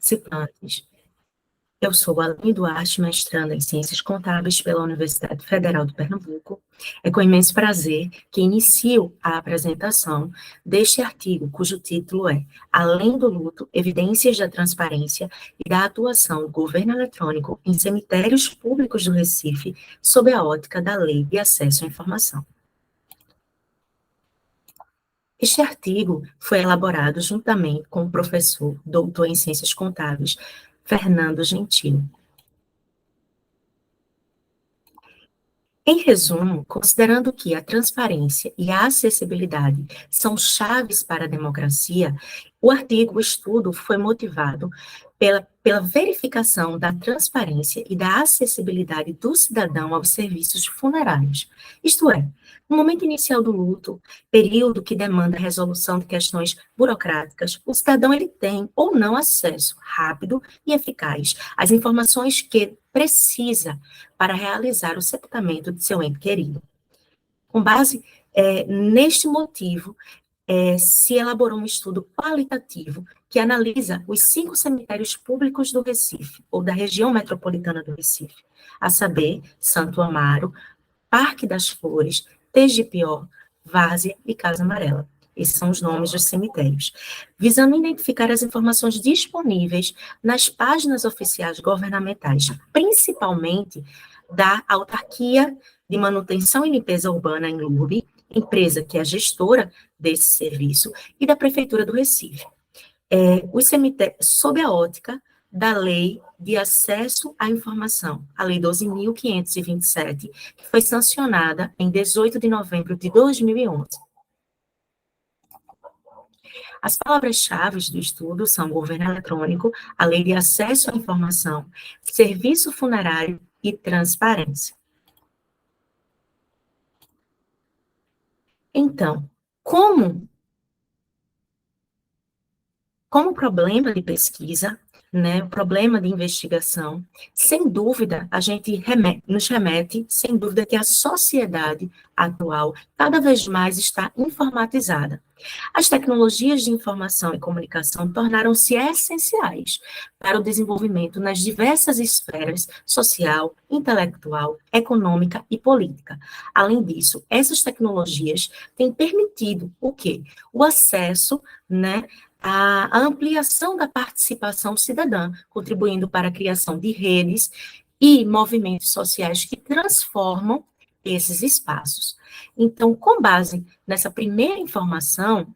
participantes. Eu sou Aline Duarte, mestranda em Ciências Contábeis pela Universidade Federal de Pernambuco. É com imenso prazer que inicio a apresentação deste artigo, cujo título é Além do Luto, Evidências da Transparência e da Atuação do Governo Eletrônico em Cemitérios Públicos do Recife, sob a ótica da Lei de Acesso à Informação. Este artigo foi elaborado juntamente com o professor doutor em Ciências Contábeis, Fernando Gentil. Em resumo, considerando que a transparência e a acessibilidade são chaves para a democracia, o estudo foi motivado pela verificação da transparência e da acessibilidade do cidadão aos serviços funerários. Isto é, no momento inicial do luto, período que demanda a resolução de questões burocráticas, o cidadão ele tem ou não acesso rápido e eficaz às informações que precisa para realizar o sepultamento de seu ente querido. Com base neste motivo, se elaborou um estudo qualitativo que analisa os 5 cemitérios públicos do Recife, ou da região metropolitana do Recife, a saber, Santo Amaro, Parque das Flores, Tegipió, Várzea e Casa Amarela. Esses são os nomes dos cemitérios. Visando identificar as informações disponíveis nas páginas oficiais governamentais, principalmente da Autarquia de Manutenção e Limpeza Urbana em Lourdes, empresa que é a gestora desse serviço, e da Prefeitura do Recife. Os cemitérios, sob a ótica da Lei de Acesso à Informação, a Lei 12.527, que foi sancionada em 18 de novembro de 2011. As palavras-chave do estudo são governo eletrônico, a Lei de Acesso à Informação, serviço funerário e transparência. Então, como problema de pesquisa, né, problema de investigação, sem dúvida, a gente nos remete, sem dúvida, que a sociedade atual cada vez mais está informatizada. As tecnologias de informação e comunicação tornaram-se essenciais para o desenvolvimento nas diversas esferas social, intelectual, econômica e política. Além disso, essas tecnologias têm permitido o quê? O acesso, né, a ampliação da participação cidadã, contribuindo para a criação de redes e movimentos sociais que transformam esses espaços. Então, com base nessa primeira informação,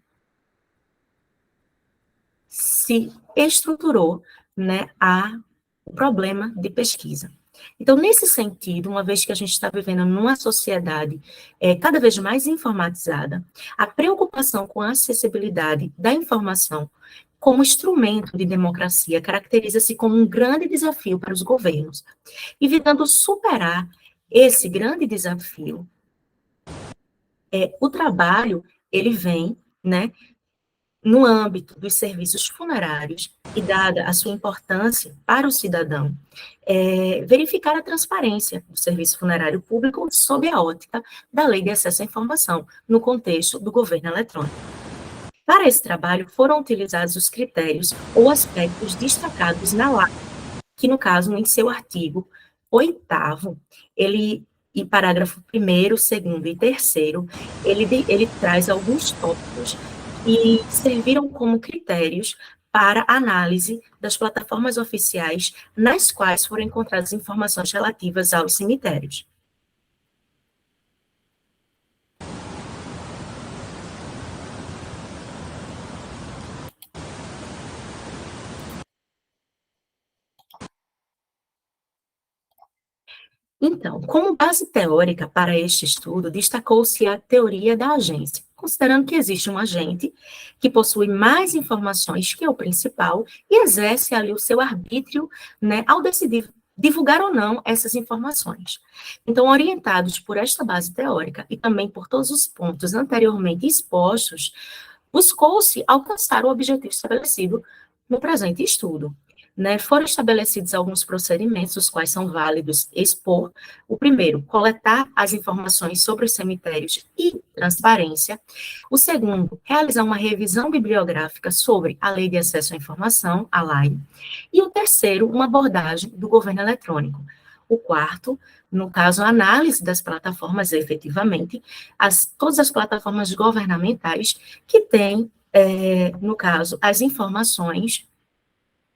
se estruturou, né, o problema de pesquisa. Então, nesse sentido, uma vez que a gente está vivendo numa sociedade cada vez mais informatizada, a preocupação com a acessibilidade da informação como instrumento de democracia caracteriza-se como um grande desafio para os governos. E visando superar esse grande desafio, o trabalho, ele vem, né, no âmbito dos serviços funerários, e dada a sua importância para o cidadão, verificar a transparência do serviço funerário público sob a ótica da Lei de Acesso à Informação, no contexto do governo eletrônico. Para esse trabalho, foram utilizados os critérios ou aspectos destacados na LAC, que, no caso, em seu artigo 8º, em parágrafo 1º, 2º e 3º, ele traz alguns tópicos e serviram como critérios para análise das plataformas oficiais nas quais foram encontradas informações relativas aos cemitérios. Então, como base teórica para este estudo, destacou-se a teoria da agência, considerando que existe um agente que possui mais informações que o principal e exerce ali o seu arbítrio, né, ao decidir divulgar ou não essas informações. Então, orientados por esta base teórica e também por todos os pontos anteriormente expostos, buscou-se alcançar o objetivo estabelecido no presente estudo. né, foram estabelecidos alguns procedimentos, os quais são válidos expor. O primeiro, coletar as informações sobre os cemitérios e transparência. O segundo, realizar uma revisão bibliográfica sobre a Lei de Acesso à Informação, a LAI. E o terceiro, uma abordagem do governo eletrônico. O quarto, no caso, a análise das plataformas efetivamente, todas as plataformas governamentais que têm, no caso, as informações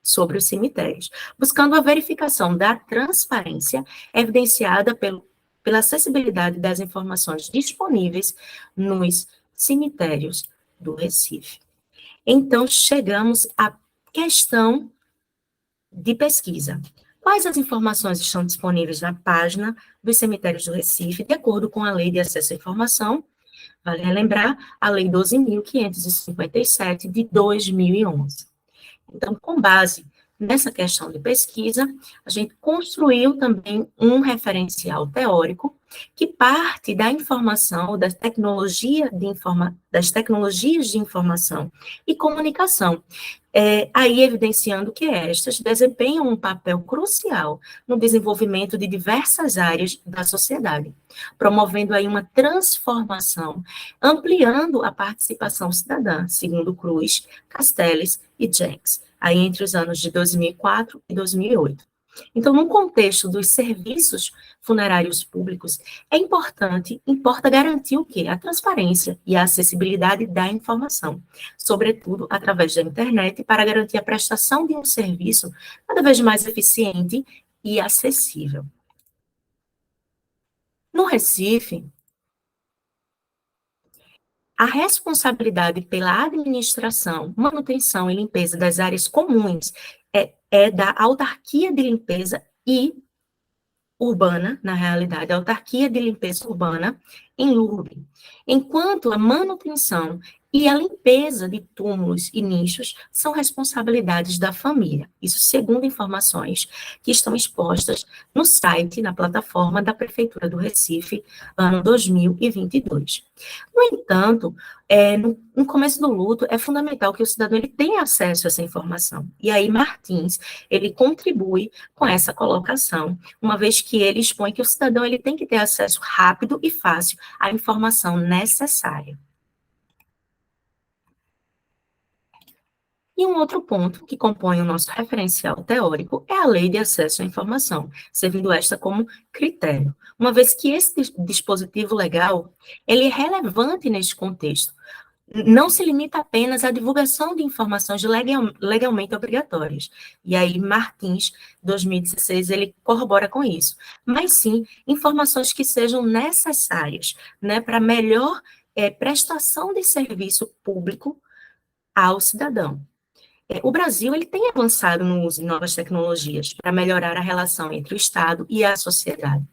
sobre os cemitérios, buscando a verificação da transparência evidenciada pela acessibilidade das informações disponíveis nos cemitérios do Recife. Então, chegamos à questão de pesquisa. Quais as informações estão disponíveis na página dos cemitérios do Recife, de acordo com a Lei de Acesso à Informação? Vale relembrar a Lei 12.557, de 2011. Então, com base nessa questão de pesquisa, a gente construiu também um referencial teórico que parte da informação, das tecnologias de informação e comunicação, aí evidenciando que estas desempenham um papel crucial no desenvolvimento de diversas áreas da sociedade, promovendo aí uma transformação, ampliando a participação cidadã, segundo Cruz, Castells e Jenks, aí entre os anos de 2004 e 2008. Então, no contexto dos serviços funerários públicos, importa garantir o quê? A transparência e a acessibilidade da informação, sobretudo através da internet, para garantir a prestação de um serviço cada vez mais eficiente e acessível. No Recife, a responsabilidade pela administração, manutenção e limpeza das áreas comuns é da autarquia de limpeza e urbana, na realidade, a autarquia de limpeza urbana em Lourdes, enquanto a manutenção e a limpeza de túmulos e nichos são responsabilidades da família. Isso segundo informações que estão expostas no site, na plataforma da Prefeitura do Recife, ano 2022. No entanto, no começo do luto, é fundamental que o cidadão ele tenha acesso a essa informação. E aí, Martins, ele contribui com essa colocação, uma vez que ele expõe que o cidadão ele tem que ter acesso rápido e fácil à informação necessária. E um outro ponto que compõe o nosso referencial teórico é a Lei de Acesso à Informação, servindo esta como critério, uma vez que esse dispositivo legal, ele é relevante neste contexto, não se limita apenas à divulgação de informações legalmente obrigatórias. E aí, Martins, 2016, ele corrobora com isso. Mas sim, informações que sejam necessárias, né, para melhor prestação de serviço público ao cidadão. O Brasil ele tem avançado no uso de novas tecnologias para melhorar a relação entre o Estado e a sociedade,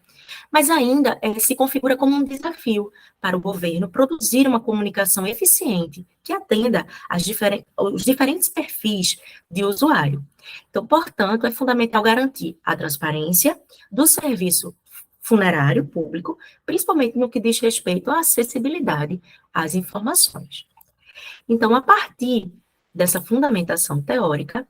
mas ainda se configura como um desafio para o governo produzir uma comunicação eficiente que atenda aos diferentes perfis de usuário. Então, portanto, é fundamental garantir a transparência do serviço funerário público, principalmente no que diz respeito à acessibilidade às informações. Então, a partir dessa fundamentação teórica,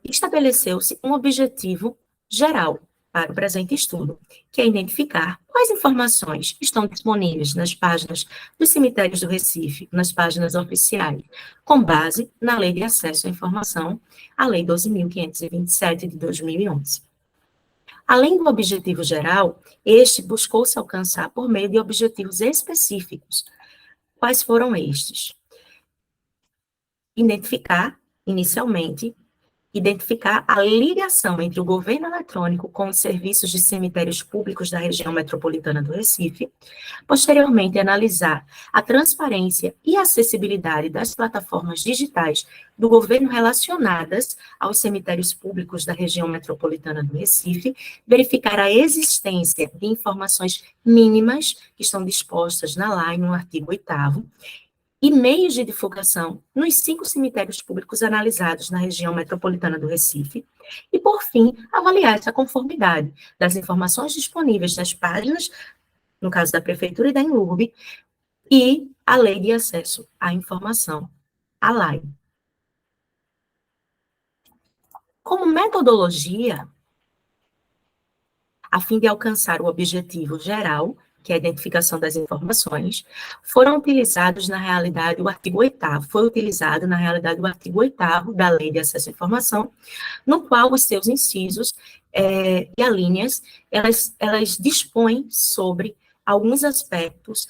estabeleceu-se um objetivo geral para o presente estudo, que é identificar quais informações estão disponíveis nas páginas dos cemitérios do Recife, nas páginas oficiais, com base na Lei de Acesso à Informação, a Lei 12.527, de 2011. Além do objetivo geral, este buscou se alcançar por meio de objetivos específicos. Quais foram estes? Identificar a ligação entre o governo eletrônico com os serviços de cemitérios públicos da região metropolitana do Recife, posteriormente analisar a transparência e acessibilidade das plataformas digitais do governo relacionadas aos cemitérios públicos da região metropolitana do Recife, verificar a existência de informações mínimas que estão dispostas na lei, no artigo 8º, e meios de divulgação nos 5 cemitérios públicos analisados na região metropolitana do Recife, e, por fim, avaliar essa conformidade das informações disponíveis nas páginas, no caso da Prefeitura e da Inurb, e a Lei de Acesso à Informação, a LAI. Como metodologia, a fim de alcançar o objetivo geral, que é a identificação das informações, foram utilizados, na realidade, o artigo 8º, foi utilizado, na realidade, o artigo 8º da Lei de Acesso à Informação, no qual os seus incisos e alíneas, elas dispõem sobre alguns aspectos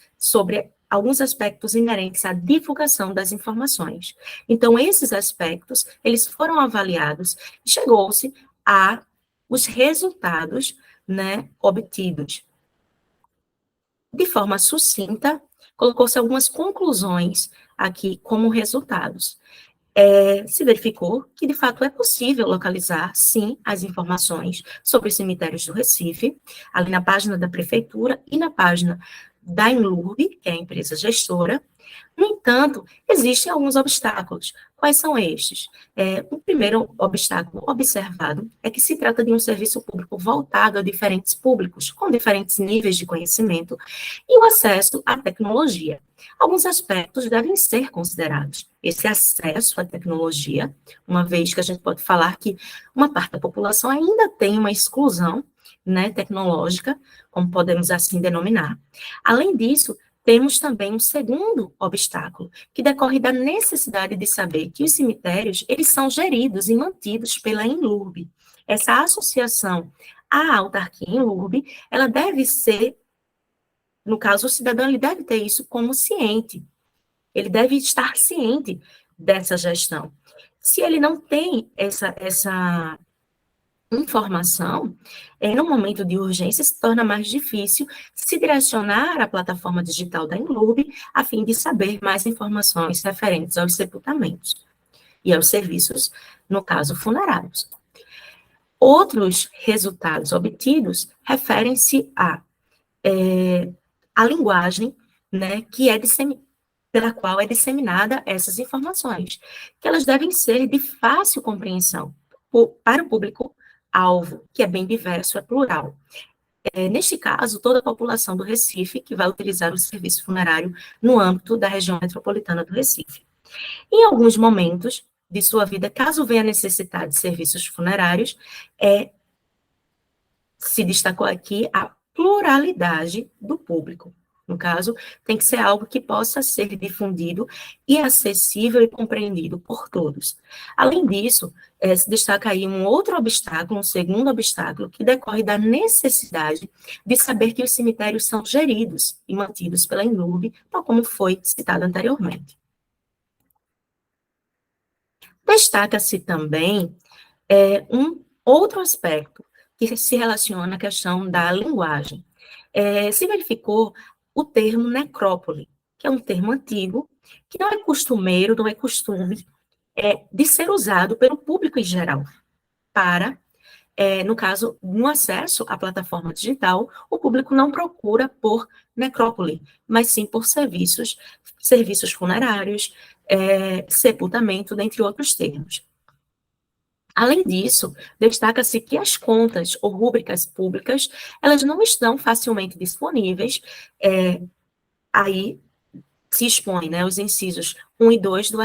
inerentes à divulgação das informações. Então, esses aspectos, eles foram avaliados e chegou-se a os resultados, né, obtidos. De forma sucinta, colocou-se algumas conclusões aqui como resultados. Se verificou que, de fato, é possível localizar, sim, as informações sobre os cemitérios do Recife, ali na página da Prefeitura e na página da Inlurb, que é a empresa gestora. No entanto, existem alguns obstáculos. Quais são estes? O primeiro obstáculo observado é que se trata de um serviço público voltado a diferentes públicos, com diferentes níveis de conhecimento, e o acesso à tecnologia. Alguns aspectos devem ser considerados. Esse acesso à tecnologia, uma vez que a gente pode falar que uma parte da população ainda tem uma exclusão, né, tecnológica, como podemos assim denominar. Além disso, temos também um segundo obstáculo, que decorre da necessidade de saber que os cemitérios, eles são geridos e mantidos pela Inlurb. Essa associação à autarquia Inlurb, ela deve ser, no caso, o cidadão, ele deve ter isso como ciente. Ele deve estar ciente dessa gestão. Se ele não tem essa informação, no momento de urgência, se torna mais difícil se direcionar à plataforma digital da Inlurb, a fim de saber mais informações referentes aos sepultamentos e aos serviços, no caso, funerários. Outros resultados obtidos referem-se a linguagem, né, que é pela qual é disseminada essas informações, que elas devem ser de fácil compreensão para o público-alvo, que é bem diverso, é plural. Neste caso, toda a população do Recife que vai utilizar o serviço funerário no âmbito da região metropolitana do Recife. Em alguns momentos de sua vida, caso venha necessitar de serviços funerários, se destacou aqui a pluralidade do público. No caso, tem que ser algo que possa ser difundido e acessível e compreendido por todos. Além disso, se destaca aí um outro obstáculo, um segundo obstáculo, que decorre da necessidade de saber que os cemitérios são geridos e mantidos pela Inlurb, tal como foi citado anteriormente. Destaca-se também um outro aspecto que se relaciona à questão da linguagem. Se verificou o termo necrópole, que é um termo antigo, que não é costumeiro, não é costume de ser usado pelo público em geral, para, no caso, no acesso à plataforma digital, o público não procura por necrópole, mas sim por serviços funerários, sepultamento, dentre outros termos. Além disso, destaca-se que as contas ou rúbricas públicas, elas não estão facilmente disponíveis, aí se expõe, né, os incisos 1 e 2 do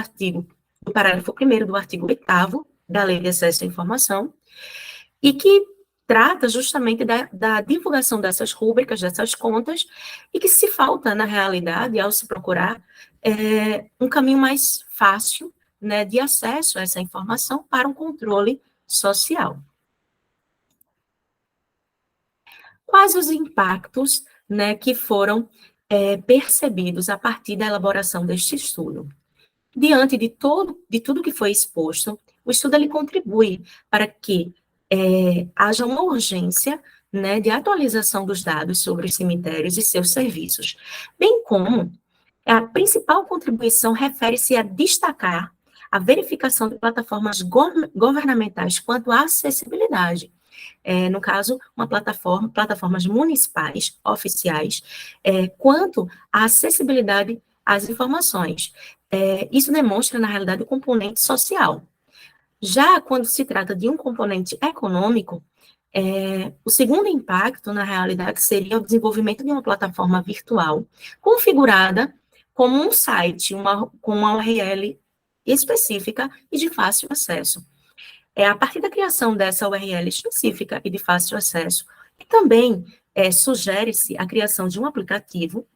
parágrafo 1º do artigo 8º da Lei de Acesso à Informação, e que trata justamente da divulgação dessas rúbricas, dessas contas, e que se falta, na realidade, ao se procurar um caminho mais fácil, né, de acesso a essa informação para um controle social. Quais os impactos, né, que foram percebidos a partir da elaboração deste estudo? Diante de tudo que foi exposto, o estudo ele contribui para que haja uma urgência, né, de atualização dos dados sobre os cemitérios e seus serviços, bem como a principal contribuição refere-se a destacar a verificação de plataformas governamentais quanto à acessibilidade. No caso, plataformas municipais, oficiais, quanto à acessibilidade às informações. Isso demonstra, na realidade, o componente social. Já quando se trata de um componente econômico, o segundo impacto, na realidade, seria o desenvolvimento de uma plataforma virtual configurada como um site, com uma URL específica e de fácil acesso. A partir da criação dessa URL específica e de fácil acesso, e também sugere-se a criação de um aplicativo,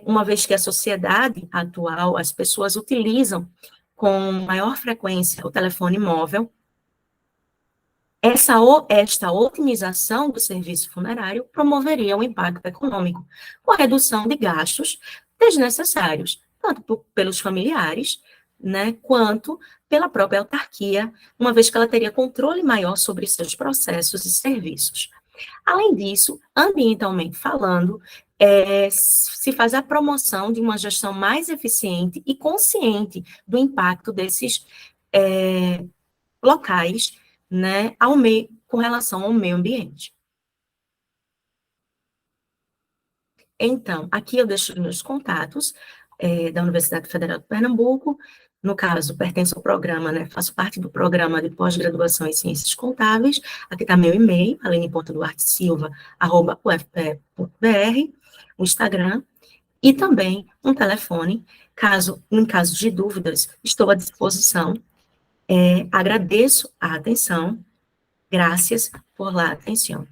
uma vez que a sociedade atual, as pessoas utilizam com maior frequência o telefone móvel. Esta otimização do serviço funerário promoveria um impacto econômico, com a redução de gastos desnecessários, tanto pelos familiares, né, quanto pela própria autarquia, uma vez que ela teria controle maior sobre seus processos e serviços. Além disso, ambientalmente falando, se faz a promoção de uma gestão mais eficiente e consciente do impacto desses locais, né, com relação ao meio ambiente. Então, aqui eu deixo os meus contatos da Universidade Federal de Pernambuco. No caso, pertenço ao programa, né, faço parte do programa de pós-graduação em Ciências Contábeis. Aqui está meu e-mail, aline.duartesilva@ufpe.br, o Instagram, e também um telefone, em caso de dúvidas, estou à disposição. Agradeço a atenção. Gracias por la atención.